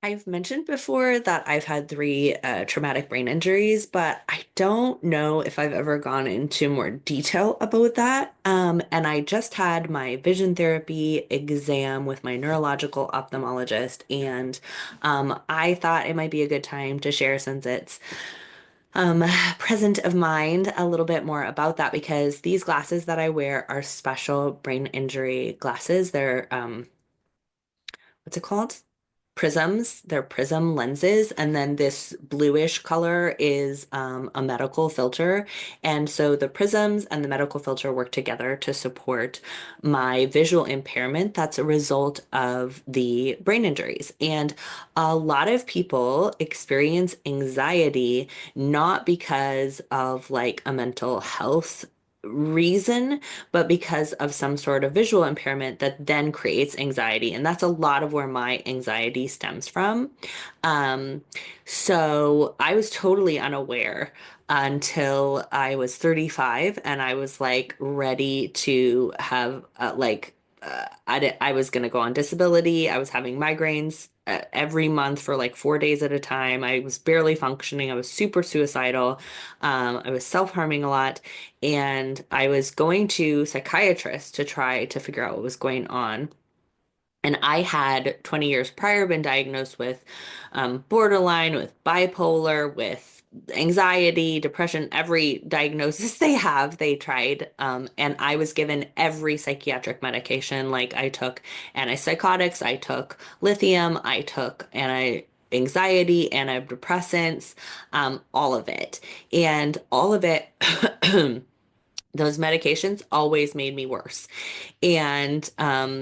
I've mentioned before that I've had three traumatic brain injuries, but I don't know if I've ever gone into more detail about that. And I just had my vision therapy exam with my neurological ophthalmologist, and I thought it might be a good time to share since it's um, present of mind a little bit more about that because these glasses that I wear are special brain injury glasses. They're what's it called? Prisms. They're prism lenses. And then this bluish color is a medical filter. And so the prisms and the medical filter work together to support my visual impairment that's a result of the brain injuries. And a lot of people experience anxiety not because of like a mental health reason, but because of some sort of visual impairment that then creates anxiety. And that's a lot of where my anxiety stems from. Um, so I was totally unaware until I was 35 and I was like ready to have I was going to go on disability. I was having migraines every month for like 4 days at a time. I was barely functioning. I was super suicidal. I was self-harming a lot. And I was going to psychiatrists to try to figure out what was going on. And I had 20 years prior been diagnosed with borderline, with bipolar, with anxiety, depression, every diagnosis they have, they tried. And I was given every psychiatric medication. Like I took antipsychotics, I took lithium, I took anxiety, antidepressants, all of it. And all of it those medications always made me worse. And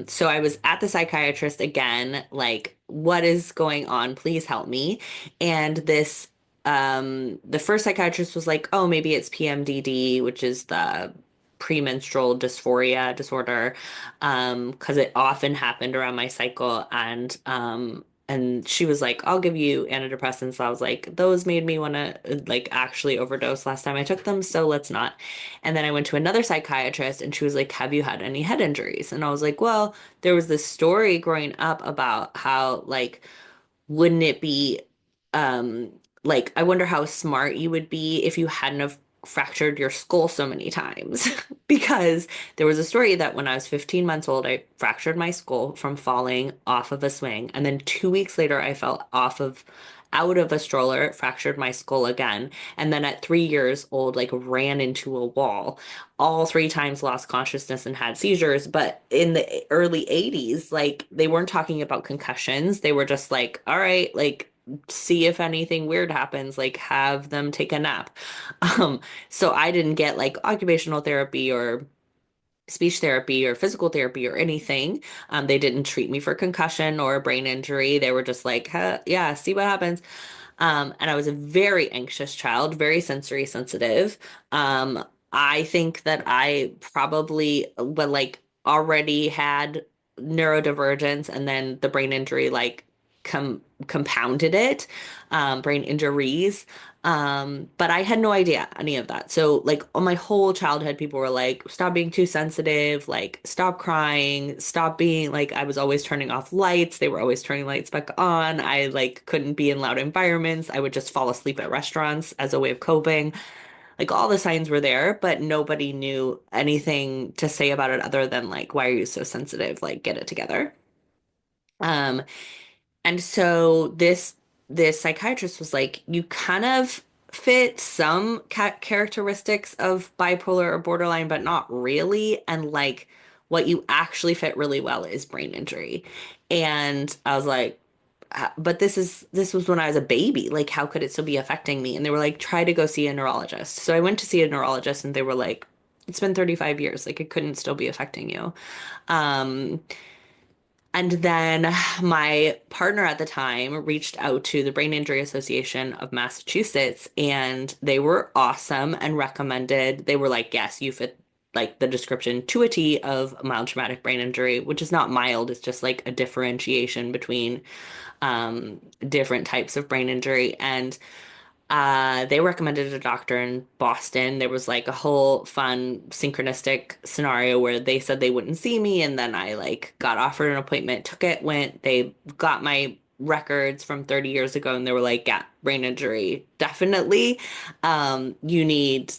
so I was at the psychiatrist again, like, what is going on? Please help me. And the first psychiatrist was like, oh, maybe it's PMDD, which is the premenstrual dysphoria disorder, because it often happened around my cycle. And she was like, I'll give you antidepressants. So I was like, those made me want to like actually overdose last time I took them, so let's not. And then I went to another psychiatrist and she was like, have you had any head injuries? And I was like, well, there was this story growing up about how, like, wouldn't it be, um, like, I wonder how smart you would be if you hadn't have fractured your skull so many times. Because there was a story that when I was 15 months old, I fractured my skull from falling off of a swing. And then 2 weeks later, I fell out of a stroller, fractured my skull again. And then at 3 years old, like ran into a wall. All three times lost consciousness and had seizures. But in the early 80s, like they weren't talking about concussions. They were just like, all right, like see if anything weird happens, like have them take a nap. Um, so I didn't get like occupational therapy or speech therapy or physical therapy or anything. They didn't treat me for concussion or brain injury. They were just like, huh, yeah, see what happens. And I was a very anxious child, very sensory sensitive. Um, I think that I probably, but like already had neurodivergence and then the brain injury like compounded it, brain injuries. But I had no idea any of that. So like on my whole childhood, people were like, stop being too sensitive, like stop crying, stop being like I was always turning off lights. They were always turning lights back on. I like couldn't be in loud environments. I would just fall asleep at restaurants as a way of coping. Like all the signs were there, but nobody knew anything to say about it other than like, why are you so sensitive? Like get it together. Um, and so this psychiatrist was like, you kind of fit some characteristics of bipolar or borderline, but not really. And like what you actually fit really well is brain injury. And I was like, but this was when I was a baby. Like, how could it still be affecting me? And they were like, try to go see a neurologist. So I went to see a neurologist, and they were like, it's been 35 years. Like, it couldn't still be affecting you. Um, and then my partner at the time reached out to the Brain Injury Association of Massachusetts, and they were awesome and recommended, they were like, yes, you fit like the description to a T of mild traumatic brain injury, which is not mild, it's just like a differentiation between different types of brain injury. And they recommended a doctor in Boston. There was like a whole fun synchronistic scenario where they said they wouldn't see me, and then I like got offered an appointment, took it, went. They got my records from 30 years ago and they were like, yeah, brain injury, definitely. You need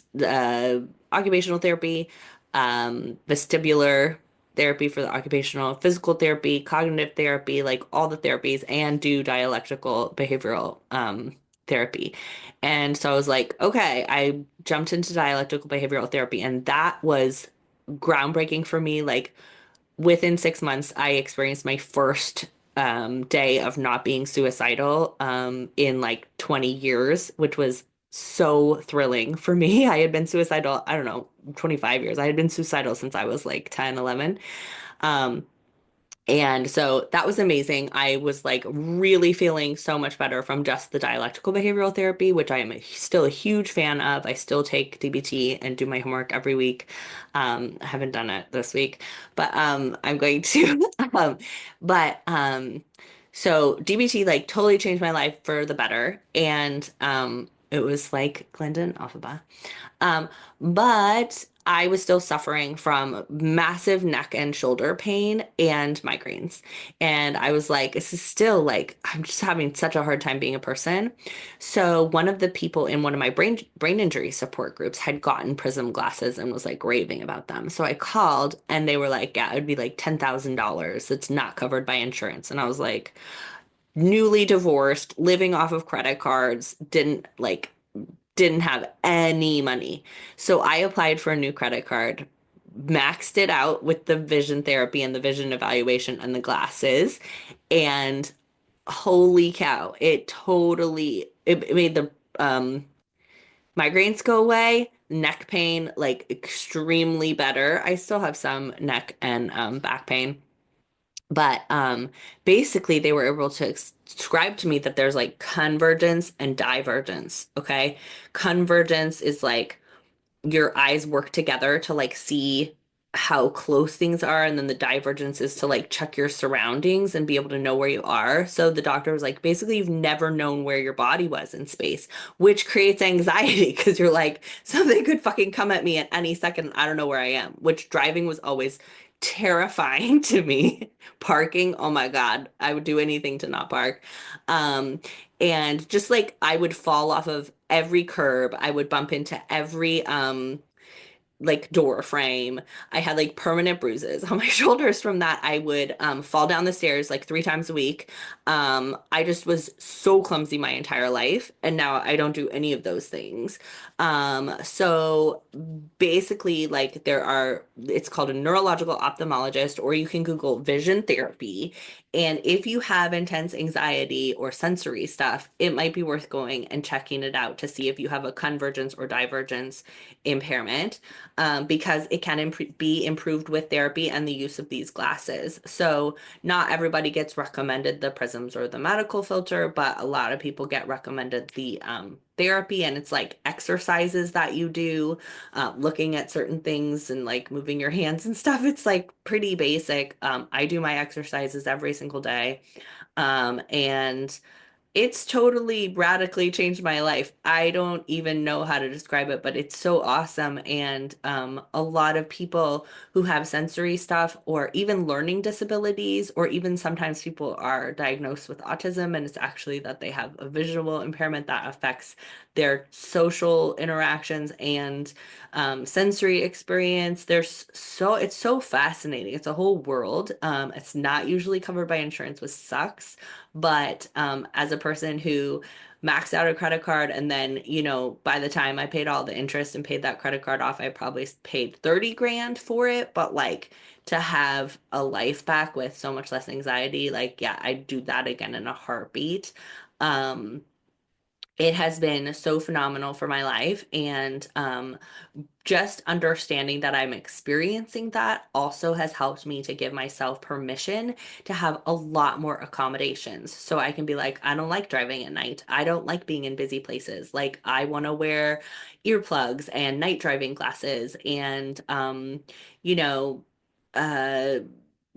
occupational therapy, vestibular therapy for the occupational, physical therapy, cognitive therapy, like all the therapies, and do dialectical behavioral therapy. And so I was like, okay, I jumped into dialectical behavioral therapy, and that was groundbreaking for me. Like within 6 months, I experienced my first day of not being suicidal in like 20 years, which was so thrilling for me. I had been suicidal, I don't know, 25 years. I had been suicidal since I was like 10, 11. Um, and so that was amazing. I was like really feeling so much better from just the dialectical behavioral therapy, which I am still a huge fan of. I still take DBT and do my homework every week. I haven't done it this week, but I'm going to. Um, but so DBT like totally changed my life for the better, and it was like Glendon Alphaba. Um, but I was still suffering from massive neck and shoulder pain and migraines. And I was like, this is still like, I'm just having such a hard time being a person. So one of the people in one of my brain injury support groups had gotten Prism glasses and was like raving about them. So I called and they were like, yeah, it would be like $10,000. It's not covered by insurance. And I was like, newly divorced, living off of credit cards, didn't have any money. So I applied for a new credit card, maxed it out with the vision therapy and the vision evaluation and the glasses. And holy cow, it made the migraines go away, neck pain like extremely better. I still have some neck and back pain. But basically, they were able to describe to me that there's like convergence and divergence. Okay. Convergence is like your eyes work together to like see how close things are, and then the divergence is to like check your surroundings and be able to know where you are. So the doctor was like, basically, you've never known where your body was in space, which creates anxiety because you're like, something could fucking come at me at any second. I don't know where I am, which driving was always terrifying to me. Parking, oh my God, I would do anything to not park. Um, and just like I would fall off of every curb, I would bump into every like door frame. I had like permanent bruises on my shoulders from that. I would fall down the stairs like 3 times a week. I just was so clumsy my entire life, and now I don't do any of those things. So basically, like it's called a neurological ophthalmologist, or you can Google vision therapy. And if you have intense anxiety or sensory stuff, it might be worth going and checking it out to see if you have a convergence or divergence impairment, because it can be improved with therapy and the use of these glasses. So not everybody gets recommended the prisms or the medical filter, but a lot of people get recommended the therapy, and it's like exercises that you do, looking at certain things and like moving your hands and stuff. It's like pretty basic. I do my exercises every single day. And it's totally radically changed my life. I don't even know how to describe it, but it's so awesome. And a lot of people who have sensory stuff or even learning disabilities, or even sometimes people are diagnosed with autism and it's actually that they have a visual impairment that affects their social interactions and sensory experience. It's so fascinating. It's a whole world. It's not usually covered by insurance, which sucks. But as a person who maxed out a credit card and then, by the time I paid all the interest and paid that credit card off, I probably paid 30 grand for it. But like to have a life back with so much less anxiety, like, yeah, I'd do that again in a heartbeat. Um, it has been so phenomenal for my life. And just understanding that I'm experiencing that also has helped me to give myself permission to have a lot more accommodations. So I can be like, I don't like driving at night. I don't like being in busy places. Like, I want to wear earplugs and night driving glasses and, you know, uh,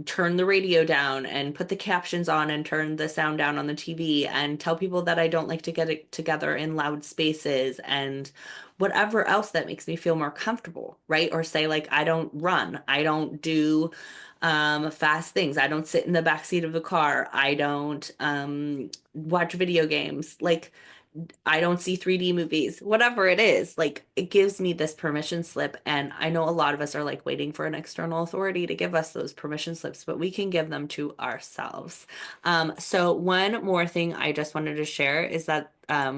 turn the radio down and put the captions on and turn the sound down on the TV and tell people that I don't like to get it together in loud spaces and whatever else that makes me feel more comfortable, right? Or say like I don't run, I don't do fast things, I don't sit in the back seat of the car, I don't watch video games. Like I don't see 3D movies, whatever it is, like it gives me this permission slip. And I know a lot of us are like waiting for an external authority to give us those permission slips, but we can give them to ourselves. So, one more thing I just wanted to share is that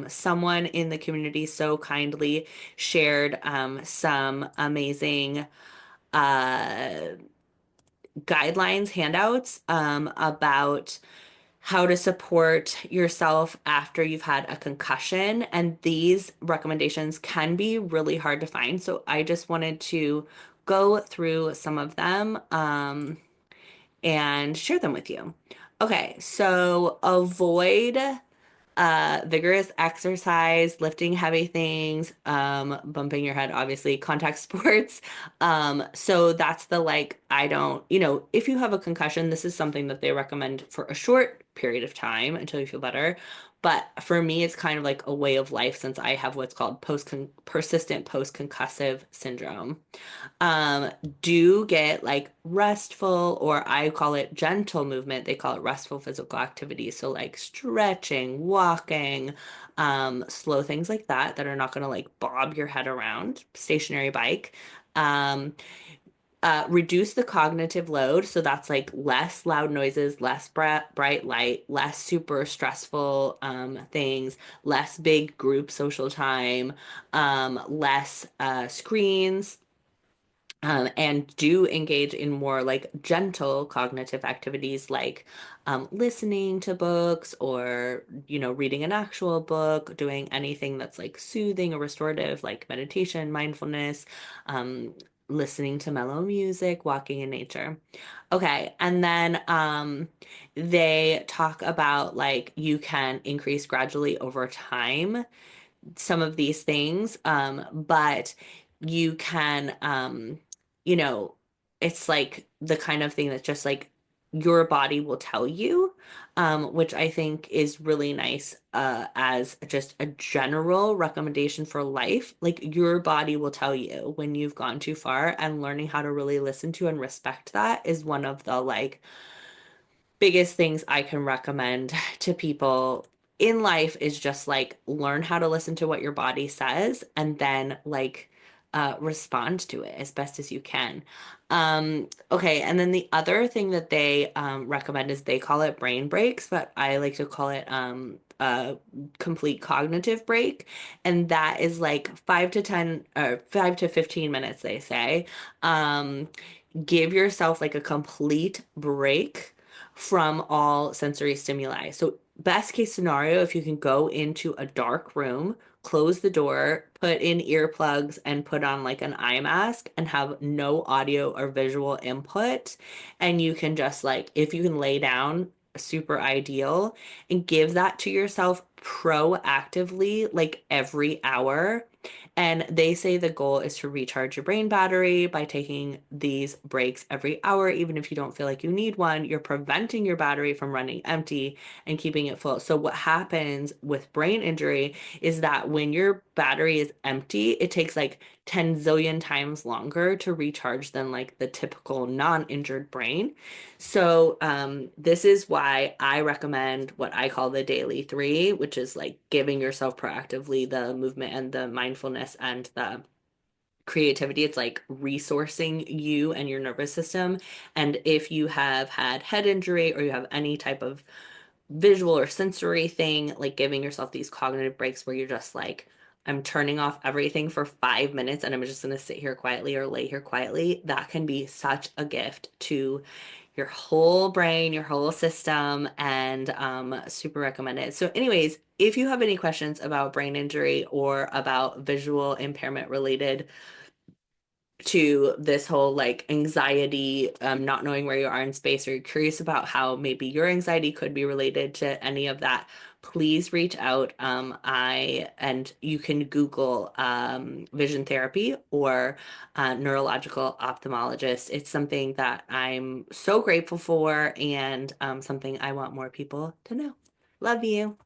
someone in the community so kindly shared some amazing uh, guidelines, handouts about how to support yourself after you've had a concussion. And these recommendations can be really hard to find. So I just wanted to go through some of them and share them with you. Okay, so avoid vigorous exercise, lifting heavy things, bumping your head, obviously, contact sports. So that's the like, I don't, if you have a concussion, this is something that they recommend for a short period of time until you feel better. But for me, it's kind of like a way of life since I have what's called persistent post-concussive syndrome. Um, do get like restful, or I call it gentle movement. They call it restful physical activity. So like stretching, walking, slow things like that are not going to like bob your head around. Stationary bike. Um, reduce the cognitive load. So that's like less loud noises, less bright light, less super stressful things, less big group social time, less screens, and do engage in more like gentle cognitive activities like listening to books or, reading an actual book, doing anything that's like soothing or restorative, like meditation, mindfulness, um, listening to mellow music, walking in nature. Okay, and then they talk about like you can increase gradually over time some of these things, but you can, you know, it's like the kind of thing that's just like your body will tell you, which I think is really nice, as just a general recommendation for life. Like your body will tell you when you've gone too far, and learning how to really listen to and respect that is one of the like biggest things I can recommend to people in life is just like learn how to listen to what your body says and then like respond to it as best as you can. Okay, and then the other thing that they recommend is they call it brain breaks, but I like to call it a complete cognitive break, and that is like 5 to 10 or 5 to 15 minutes, they say. Um, give yourself like a complete break from all sensory stimuli. So, best case scenario, if you can go into a dark room, close the door, put in earplugs, and put on like an eye mask and have no audio or visual input. And you can just like, if you can lay down, super ideal, and give that to yourself proactively, like every hour. And they say the goal is to recharge your brain battery by taking these breaks every hour. Even if you don't feel like you need one, you're preventing your battery from running empty and keeping it full. So, what happens with brain injury is that when your battery is empty, it takes like 10 zillion times longer to recharge than like the typical non-injured brain. So, this is why I recommend what I call the daily three, which is like giving yourself proactively the movement and the mindfulness and the creativity. It's like resourcing you and your nervous system. And if you have had head injury or you have any type of visual or sensory thing, like giving yourself these cognitive breaks where you're just like, I'm turning off everything for 5 minutes and I'm just going to sit here quietly or lay here quietly, that can be such a gift to your whole brain, your whole system, and super recommended. So, anyways, if you have any questions about brain injury or about visual impairment related to this whole like anxiety, not knowing where you are in space, or you're curious about how maybe your anxiety could be related to any of that, please reach out. And you can Google vision therapy or neurological ophthalmologist. It's something that I'm so grateful for and something I want more people to know. Love you.